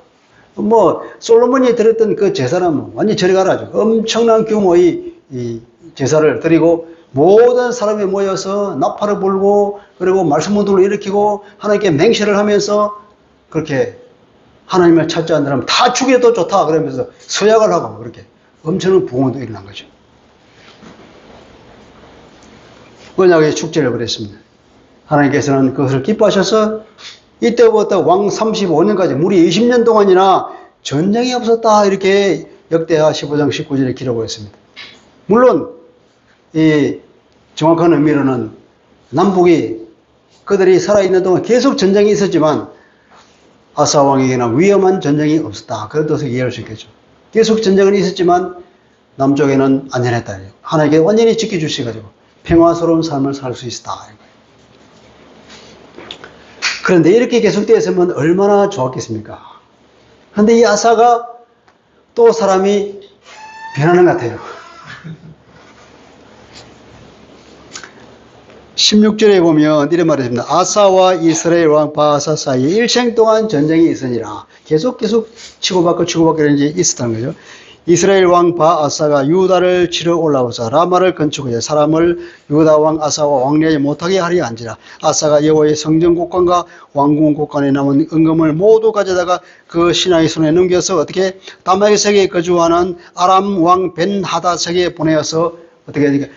뭐 솔로몬이 드렸던 그 제사는 완전히 저리 가라죠. 엄청난 규모의 이 제사를 드리고 모든 사람이 모여서 나팔을 불고 그리고 말씀문들을 일으키고 하나님께 맹세를 하면서 그렇게 하나님을 찾지 않는 다 죽여도 좋다 그러면서 서약을 하고 그렇게 엄청난 부흥도 일어난 거죠. 언약의 축제를 벌였습니다. 하나님께서는 그것을 기뻐하셔서 이때부터 왕 35년까지 무리 20년 동안이나 전쟁이 없었다 이렇게 역대하 15장 19절에 기록을 했습니다. 물론 이 정확한 의미로는 남북이 그들이 살아있는 동안 계속 전쟁이 있었지만 아사 왕에게는 위험한 전쟁이 없었다. 그런 뜻을 이해할 수 있겠죠. 계속 전쟁은 있었지만 남쪽에는 안전했다. 하나님께 완전히 지켜주셔가지고 평화스러운 삶을 살 수 있었다. 그런데 이렇게 계속되었으면 얼마나 좋았겠습니까? 그런데 이 아사가 또 사람이 변하는 것 같아요. 16절에 보면 이런 말이 있습니다. 아사와 이스라엘 왕 바아사 사이에 일생 동안 전쟁이 있으니라. 계속 치고받고 이런 일이 있었다는 거죠. 이스라엘 왕 바아사가 유다를 치러 올라와서 라마를 건축하여 사람을 유다 왕 아사와 왕래하지 못하게 하려 한지라. 아사가 여호와의 성전 곳간과 왕궁 곳간에 남은 은금을 모두 가져다가 그 신하의 손에 넘겨서 어떻게 다메섹에 거주하는 아람 왕 벤하닷에게 보내어서 어떻게 하니까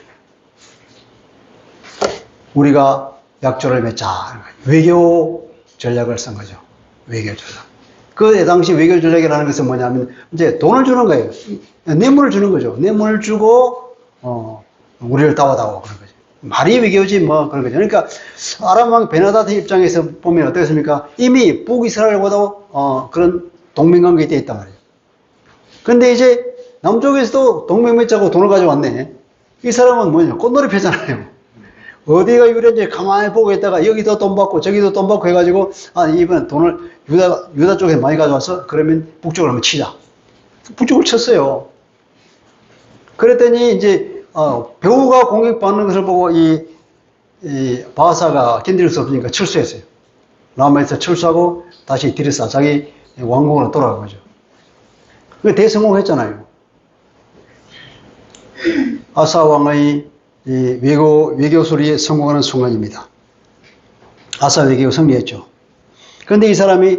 우리가 약조를 맺자. 외교 전략을 쓴 거죠. 외교 전략. 그 당시 외교 전략이라는 것은 뭐냐면 이제 돈을 주는 거예요. 뇌물을 주는 거죠. 뇌물을 주고 우리를 따와다오 그런 거죠. 말이 외교지 뭐 그런 거죠. 그러니까 아람 왕 베나다트 입장에서 보면 어떻습니까? 이미 북이스라엘과도 그런 동맹관계에 되어 있단 말이에요. 근데 이제 남쪽에서도 동맹 맺자고 돈을 가져왔네. 이 사람은 뭐냐? 꽃놀이 펴잖아요. 어디가 유리한지 가만히 보고 있다가 여기도 돈 받고 저기도 돈 받고 해가지고 이번엔 돈을 유다 쪽에 많이 가져와서 그러면 북쪽으로 한번 치자. 북쪽을 쳤어요. 그랬더니 이제 배후가 공격받는 것을 보고 이 바하사가 견딜 수 없으니까 철수했어요. 라마에서 철수하고 다시 디르사 자기 왕궁으로 돌아간 거죠. 대성공했잖아요. 아사 왕의 이 외교술이 성공하는 순간입니다. 아사 외교가 승리했죠. 그런데 이 사람이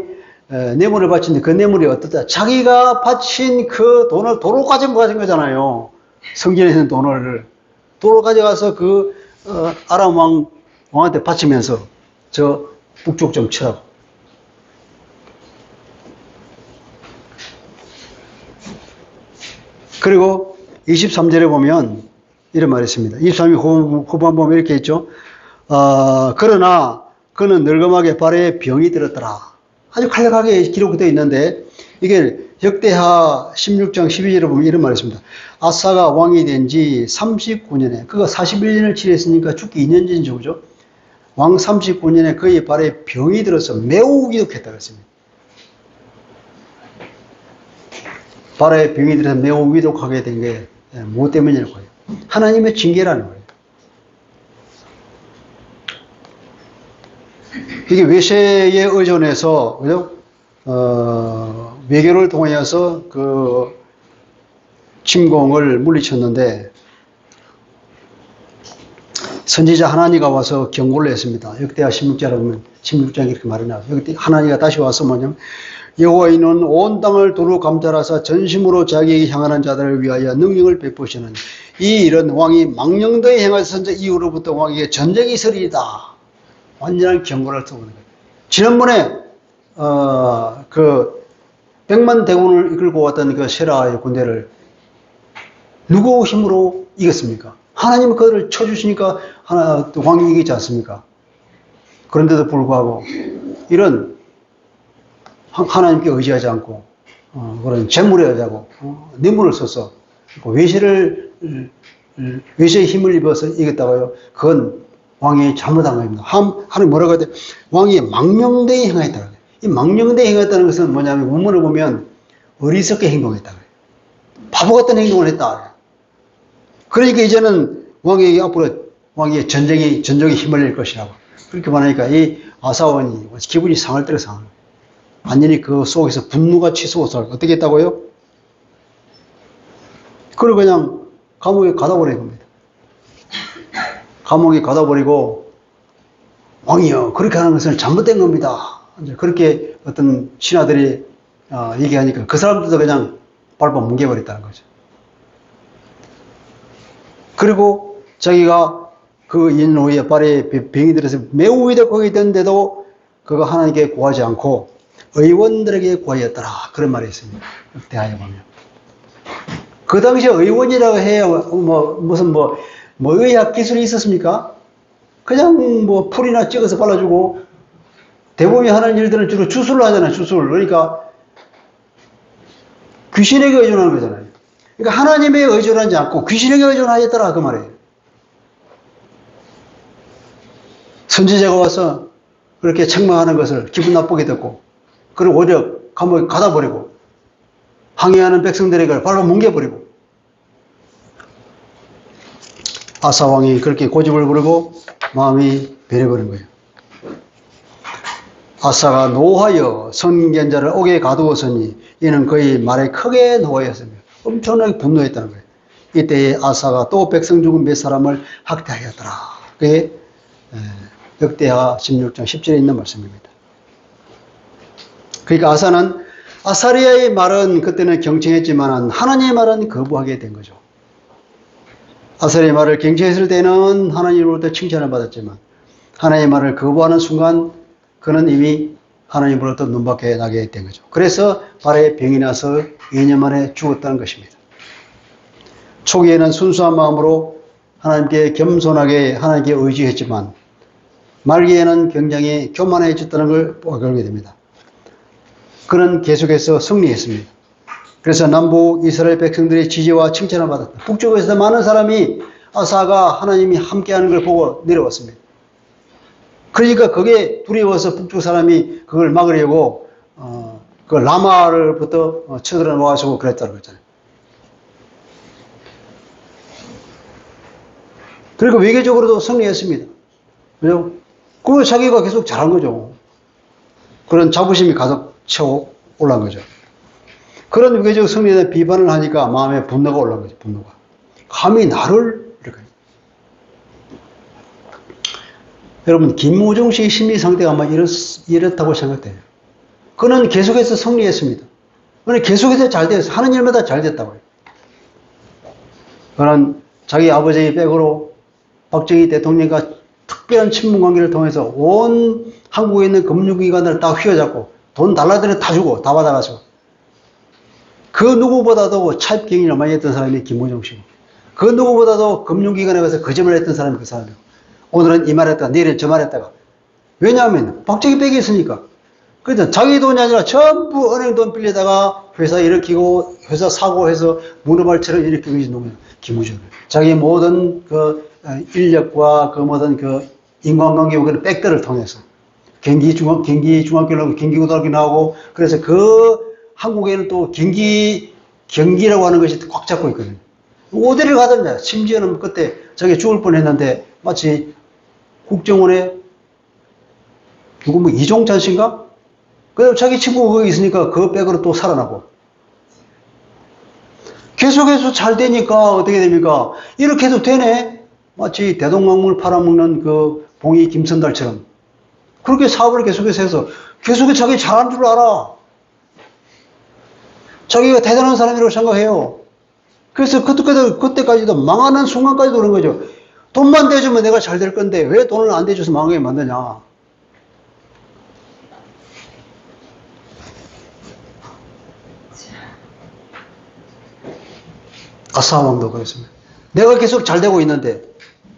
뇌물을 바치는데 그 뇌물이 어떻다? 자기가 바친 그 돈을 도로 가진 거잖아요. 성전에 있는 돈을 도로 가져가서 그 아람 왕한테 바치면서 저 북쪽 좀 치라고. 그리고 23절에 보면 이런 말이 있습니다. 23절 후반 보면 이렇게 있죠. 그러나 그는 늙음하게 발에 병이 들었더라. 아주 간략하게 기록되어 있는데 이게 역대하 16장 12절에 보면 이런 말이 있습니다. 아사가 왕이 된 지 39년에 그가 41년을 치렀으니까 죽기 2년 전이죠. 그죠? 왕 39년에 그의 발에 병이 들어서 매우 위독했다고 했습니다. 발에 병이 들어서 매우 위독하게 된 게 뭐 때문이냐고 해요. 하나님의 징계라는 거예요. 이게 외세에 의존해서, 그죠? 외교를 통해서 그 침공을 물리쳤는데, 선지자 하나니가 와서 경고를 했습니다. 역대하 16장에 보면 16장에 이렇게 말이 나와요. 여기 하나니가 다시 와서 뭐냐면, 여호와는 온 땅을 두루 감찰하사 전심으로 자기에게 향하는 자들을 위하여 능력을 베푸시는 이 일은 왕이 망령되이 행할 선제 이후로부터 왕에게 전쟁이 있으리이다. 완전한 경고를 쓰고 있는 거예요. 지난번에 그 100만 대군을 이끌고 왔던 그 세라의 군대를 누구 힘으로 이겼습니까? 하나님은 그들을 쳐주시니까 왕이 이기지 않습니까? 그런데도 불구하고 이런 하나님께 의지하지 않고 그런 재물에 의지하고 뇌물을 써서 외세의 힘을 입어서 이겼다고요. 그건 왕이 잘못한 겁니다. 하나님 뭐라고 하대? 왕이 망령되이 행하였다. 이 망령되이 행했다는 것은 뭐냐면 원문을 보면 어리석게 행동했다. 바보 같은 행동을 했다. 그러니까 이제는 왕에게 앞으로 왕의 전쟁의 힘을 낼 것이라고. 그렇게 말하니까 이 아사원이 기분이 상할 때로 상할. 완전히 그 속에서 분노가 치솟아서 어떻게 했다고요? 그걸 그냥 감옥에 가다 버린 겁니다. 감옥에 가다 버리고 왕이요 그렇게 하는 것은 잘못된 겁니다. 이제 그렇게 어떤 신하들이 얘기하니까 그 사람들도 그냥 발로 뭉개버렸다는 거죠. 그리고 자기가 그 2년 후에 발에 병이 들어서 매우 위독하게 됐는데도 그거 하나님께 구하지 않고 의원들에게 구하였더라. 그런 말이 있습니다. 대하에 보면. 그 당시에 의원이라고 해야 무슨 의학 기술이 있었습니까? 그냥 풀이나 찍어서 발라주고 대부분이 하는 일들은 주로 주술을 하잖아요. 주술. 그러니까 귀신에게 의존하는 거잖아요. 그러니까 하나님에 의존하지 않고 귀신에게 의존하였더라. 그 말이에요. 선지자가 와서 그렇게 책망하는 것을 기분 나쁘게 듣고 그리고 오히려 감옥에 가다 버리고 항의하는 백성들에게 발로 뭉개버리고 아사왕이 그렇게 고집을 부리고 마음이 변해버린 거예요. 아사가 노하여 선견자를 옥에 가두었으니 이는 그의 말에 크게 노하였으며 엄청나게 분노했다는 거예요. 이때에 아사가 또 백성 중 몇 사람을 학대하였더라. 그게 역대하 16장 10절에 있는 말씀입니다. 그러니까 아사는 아사리아의 말은 그때는 경청했지만 하나님의 말은 거부하게 된 거죠. 아사리아의 말을 경청했을 때는 하나님으로부터 칭찬을 받았지만 하나님의 말을 거부하는 순간 그는 이미 하나님으로부터 눈밖에 나게 된 거죠. 그래서 발에 병이 나서 2년 만에 죽었다는 것입니다. 초기에는 순수한 마음으로 하나님께 겸손하게 하나님께 의지했지만 말기에는 굉장히 교만해졌다는 걸 알게 됩니다. 그는 계속해서 승리했습니다. 그래서 남북 이스라엘 백성들의 지지와 칭찬을 받았다. 북쪽에서 많은 사람이 아사가 하나님이 함께하는 걸 보고 내려왔습니다. 그러니까 그게 두려워서 북쪽 사람이 그걸 막으려고 그 라마를부터 쳐들어와가지고 그랬다는 거잖아요. 그리고 외교적으로도 승리했습니다. 그죠? 그걸 자기가 계속 잘한 거죠. 그런 자부심이 가득 쳐 올라온 거죠. 그런 외교적 승리에 대한 비판을 하니까 마음에 분노가 올라온 거죠. 분노가. 감히 나를 이렇게. 여러분 김무중 씨의 심리 상태가 아마 이렇다고 생각돼요. 그는 계속해서 승리했습니다. 그는 계속해서 잘 됐어요. 하는 일마다 잘 됐다고요. 그는 자기 아버지의 백으로 박정희 대통령과 특별한 친분 관계를 통해서 온 한국에 있는 금융기관을 다 휘어잡고 돈 달라들어 다 주고 다 받아가지고 그 누구보다도 차입 경영을 많이 했던 사람이 김무중 씨고 그 누구보다도 금융기관에 가서 거짓말을 했던 사람이 그 사람이고 오늘은 이 말했다가 내일은 저 말했다가 왜냐하면 박정희 백이 있으니까 그래서 자기 돈이 아니라 전부 은행 돈 빌려다가 회사 일으키고 회사 사고해서 문어발처럼 일으키고 있는 놈이에요. 김무중. 자기 모든 그 인력과 그 모든 그 인간관계 그런 백들을 통해서 경기중학교를 나오고 경기고등학교 나오고 그래서 그 한국에는 또 경기라고 하는 것이 꽉 잡고 있거든요. 어디를 가든지 심지어는 그때 자기 죽을 뻔했는데 마치 국정원에 누구 이종찬 씨인가? 그 자기 친구가 거기 있으니까 그 백으로 또 살아나고 계속해서 잘 되니까 어떻게 됩니까? 이렇게 해도 되네? 마치 대동강물 팔아먹는 그 봉이 김선달처럼 그렇게 사업을 계속해서 해서 계속해서 자기 잘하는 줄 알아. 자기가 대단한 사람이라고 생각해요. 그래서 그때까지도 망하는 순간까지도 그런 거죠. 돈만 대주면 내가 잘 될 건데 왜 돈을 안 대줘서 망하게 만드냐. 아사왕도 그랬습니다. 내가 계속 잘 되고 있는데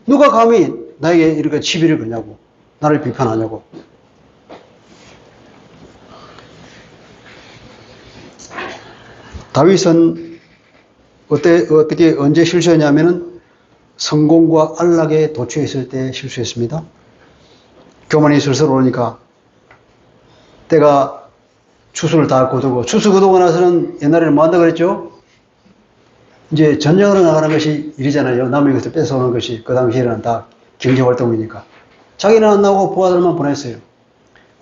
누가 감히 나에게 이렇게 시비를 거냐고 나를 비판하냐고. 다윗은 어떻게, 언제 실수했냐면은 성공과 안락에 도취해 있을 때 실수했습니다. 교만이 슬슬 오니까 때가 추수를 다 거두고, 추수 거두고 나서는 옛날에는 뭐 한다 그랬죠? 이제 전쟁으로 나가는 것이 일이잖아요. 남의 것을 뺏어오는 것이 그 당시에는 다 경제활동이니까. 자기는 안 나오고 부하들만 보냈어요.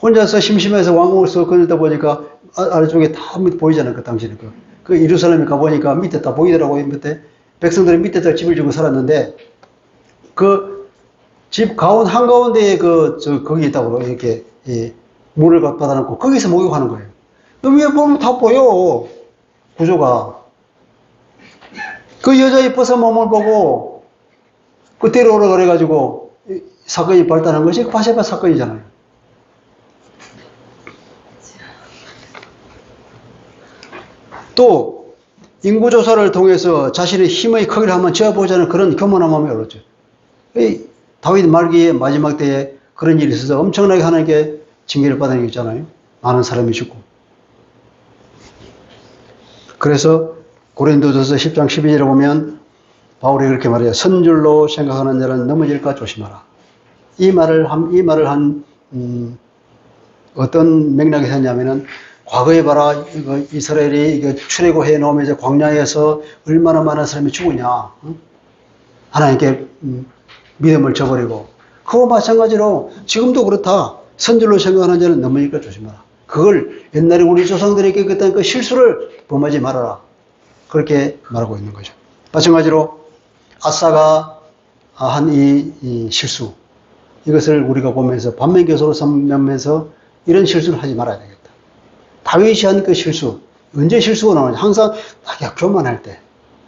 혼자서 심심해서 왕궁을 썩 거닐다 보니까 아래쪽에 다 보이잖아요. 그 당시에는. 그 예루살렘에 가보니까 밑에 다 보이더라고요. 밑에. 백성들이 밑에다 집을 지고 살았는데 그 집 한가운데에 거기 있다고 이렇게 물을 받아놓고 거기서 목욕하는 거예요. 위에 보면 다 보여. 구조가. 그 여자의 벗은 몸을 보고 그 데려오라 그래가지고 사건이 발단한 것이 바세바 사건이잖아요. 또 인구조사를 통해서 자신의 힘의 크기를 한번 재어보자는 그런 교만한 마음이 올랐죠. 다윗 말기에 마지막 때에 그런 일이 있어서 엄청나게 하나님께 징계를 받은 게 있잖아요. 많은 사람이 죽고. 그래서 고린도전서 10장 12절에 보면 바울이 그렇게 말해요. 선줄로 생각하는 자는 넘어질까 조심하라. 이 말을 한 어떤 맥락에서 했냐면은 과거에 봐라 이스라엘이 출애굽해 놓으면서 광야에서 얼마나 많은 사람이 죽으냐. 하나님께 믿음을 저버리고 그와 마찬가지로 지금도 그렇다. 선줄로 생각하는 자는 넘어질까 조심하라. 그걸 옛날에 우리 조상들에게 그랬던 그 실수를 범하지 말아라. 그렇게 말하고 있는 거죠. 마찬가지로 아사가 한 이 실수, 이것을 우리가 보면서 반면교사로 삼면서 이런 실수를 하지 말아야 되겠다. 다윗이 한 그 실수, 언제 실수가 나오냐? 항상 교만할 때,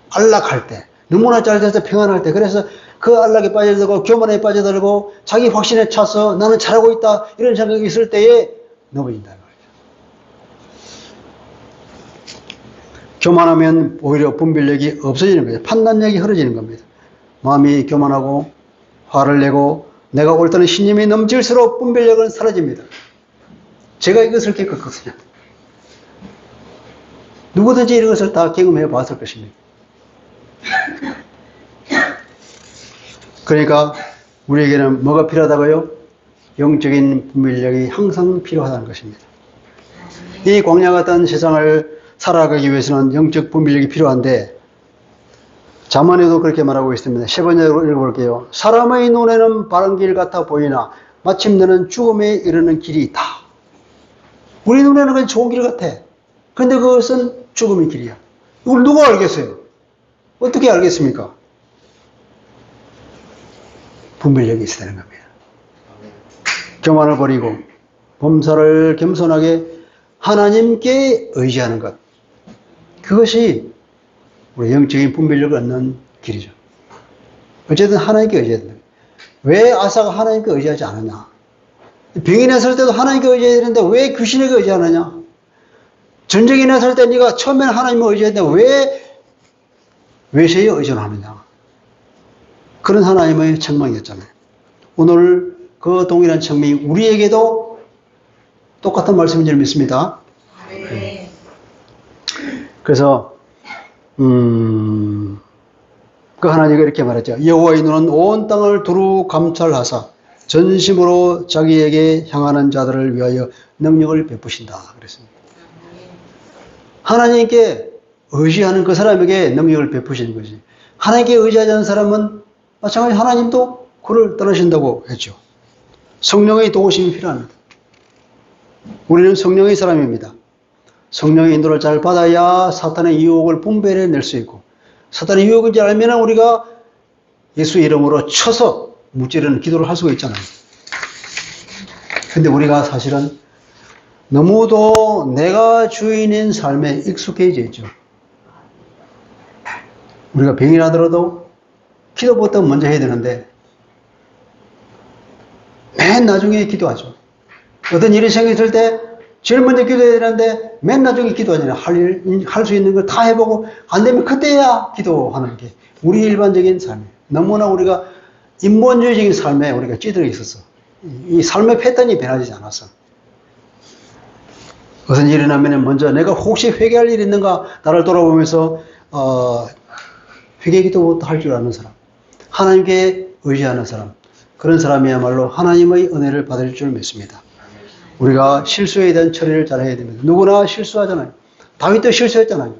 안락할 때, 너무나 잘 돼서 평안할 때, 그래서 그 안락에 빠져들고 교만에 빠져들고 자기 확신에 차서 나는 잘하고 있다 이런 생각이 있을 때에 넘어진다. 교만하면 오히려 분별력이 없어지는 거예요. 판단력이 흐려지는 겁니다. 마음이 교만하고 화를 내고 내가 옳다는 신념이 넘칠수록 분별력은 사라집니다. 제가 이것을 겪었거든요. 누구든지 이런 것을 다 경험해 봤을 것입니다. 그러니까 우리에게는 뭐가 필요하다고요? 영적인 분별력이 항상 필요하다는 것입니다. 이 광야 같은 세상을 살아가기 위해서는 영적 분별력이 필요한데 잠언에도 그렇게 말하고 있습니다. 10번째로 읽어볼게요. 사람의 눈에는 바른 길 같아 보이나 마침내는 죽음에 이르는 길이 있다. 우리 눈에는 그건 좋은 길 같아. 근데 그것은 죽음의 길이야. 이걸 누가 알겠어요? 어떻게 알겠습니까? 분별력이 있어야 되는 겁니다. 교만을 버리고 범사를 겸손하게 하나님께 의지하는 것. 그것이 우리 영적인 분별력을 얻는 길이죠. 어쨌든 하나님께 의지해야 된다. 왜 아사가 하나님께 의지하지 않았냐? 병이 났을 때도 하나님께 의지해야 되는데 왜 귀신에게 의지하느냐? 전쟁이 났을 때 네가 처음에는 하나님을 의지했는데 왜 외세에 의존하느냐? 그런 하나님의 책망이었잖아요. 오늘 그 동일한 책망이 우리에게도 똑같은 말씀인 줄 믿습니다. 네. 그래서 그 하나님이 이렇게 말했죠. 여호와의 눈은 온 땅을 두루 감찰하사 전심으로 자기에게 향하는 자들을 위하여 능력을 베푸신다. 그랬습니다. 하나님께 의지하는 그 사람에게 능력을 베푸시는 거지. 하나님께 의지하지 않는 사람은 마찬가지 하나님도 그를 떠나신다고 했죠. 성령의 도우심이 필요합니다. 우리는 성령의 사람입니다. 성령의 인도를 잘 받아야 사탄의 유혹을 분별해낼 수 있고 사탄의 유혹인지 알면 우리가 예수 이름으로 쳐서 무찌르는 기도를 할 수가 있잖아요. 근데 우리가 사실은 너무도 내가 주인인 삶에 익숙해져 있죠. 우리가 병이 나더라도 기도부터 먼저 해야 되는데 맨 나중에 기도하죠. 어떤 일이 생겼을 때 제일 먼저 기도해야 되는데 맨 나중에 기도하지 않아요. 할 수 있는 걸 다 해보고 안 되면 그때야 기도하는 게 우리 일반적인 삶이에요. 너무나 우리가 인본주의적인 삶에 우리가 찌들어 있었어. 이 삶의 패턴이 변하지 않았어. 무슨 일이 나면 먼저 내가 혹시 회개할 일이 있는가 나를 돌아보면서 회개기도부터 할 줄 아는 사람, 하나님께 의지하는 사람, 그런 사람이야말로 하나님의 은혜를 받을 줄 믿습니다. 우리가 실수에 대한 처리를 잘 해야 됩니다. 누구나 실수하잖아요. 다윗도 실수했잖아요.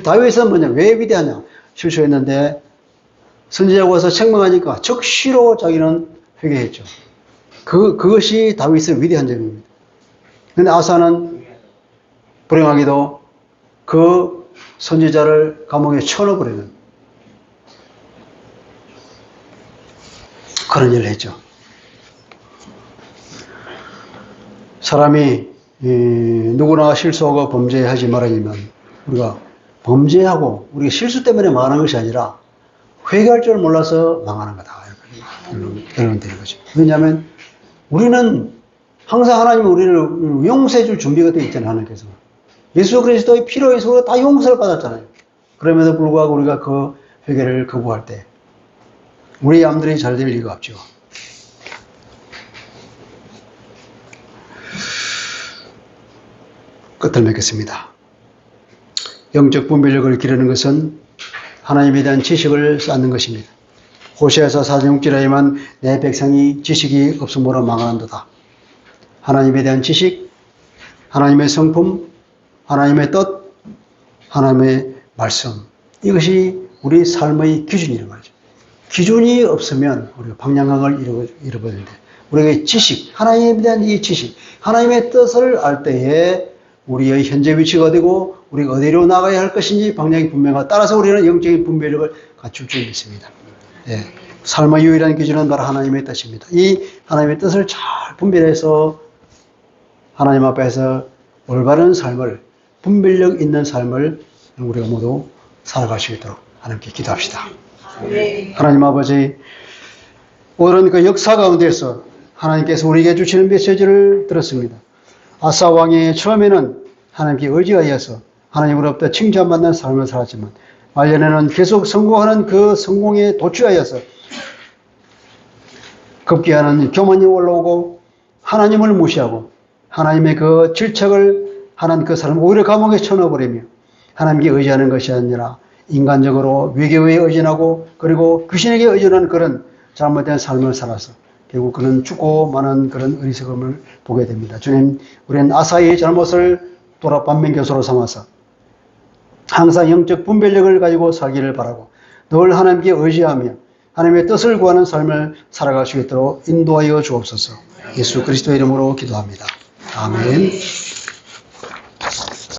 다윗은 뭐냐? 왜 위대하냐? 실수했는데 선지자가 와서 책망하니까 적시로 자기는 회개했죠. 그것이 다윗의 위대한 점입니다. 그런데 아사는 불행하게도 그 선지자를 감옥에 쳐넣어버리는 그런 일을 했죠. 사람이 누구나 실수하고 범죄하지 말아야지만 우리가 범죄하고 우리가 실수 때문에 망하는 것이 아니라 회개할 줄 몰라서 망하는 거다. 이런 되는 거죠. 왜냐하면 우리는 항상 하나님은 우리를 용서해 줄 준비가 되어 있잖아요. 하나님께서. 예수 그리스도의 피로 해서 우리가 다 용서를 받았잖아요. 그럼에도 불구하고 우리가 그 회개를 거부할 때 우리의 암들이 잘 될 리가 없죠. 끝을 맺겠습니다. 영적 분별력을 기르는 것은 하나님에 대한 지식을 쌓는 것입니다. 호세아서 4장 6절에만 내 백성이 지식이 없음으로 망하는도다. 하나님에 대한 지식, 하나님의 성품, 하나님의 뜻, 하나님의 말씀, 이것이 우리 삶의 기준이라는 거죠. 기준이 없으면 우리가 방향을 잃어버리는데 우리의 지식, 하나님에 대한 이 지식, 하나님의 뜻을 알 때에 우리의 현재 위치가 되고 우리가 어디로 나가야 할 것인지 방향이 분명하고 따라서 우리는 영적인 분별력을 갖출 줄 믿습니다. 예, 삶의 유일한 기준은 바로 하나님의 뜻입니다. 이 하나님의 뜻을 잘 분별해서 하나님 앞에서 올바른 삶을, 분별력 있는 삶을 우리가 모두 살아갈 수 있도록 하나님께 기도합시다. 하나님 아버지, 오늘은 그 역사 가운데서 하나님께서 우리에게 주시는 메시지를 들었습니다. 아사 왕이 처음에는 하나님께 의지하여서 하나님으로부터 칭찬받는 삶을 살았지만 말년에는 계속 성공하는 그 성공에 도취하여서 급기야는 교만이 올라오고 하나님을 무시하고 하나님의 그 질책을 하는 그 사람을 오히려 감옥에 쳐넣어버리며 하나님께 의지하는 것이 아니라 인간적으로 외교에 의존하고 그리고 귀신에게 의존하는 그런 잘못된 삶을 살아서 결국 그는 죽고 마는 그런 어리석음을 보게 됩니다. 주님, 우리는 아사의 잘못을 돌아 반면교사로 삼아서 항상 영적 분별력을 가지고 살기를 바라고 늘 하나님께 의지하며 하나님의 뜻을 구하는 삶을 살아갈 수 있도록 인도하여 주옵소서. 예수 그리스도의 이름으로 기도합니다. 아멘.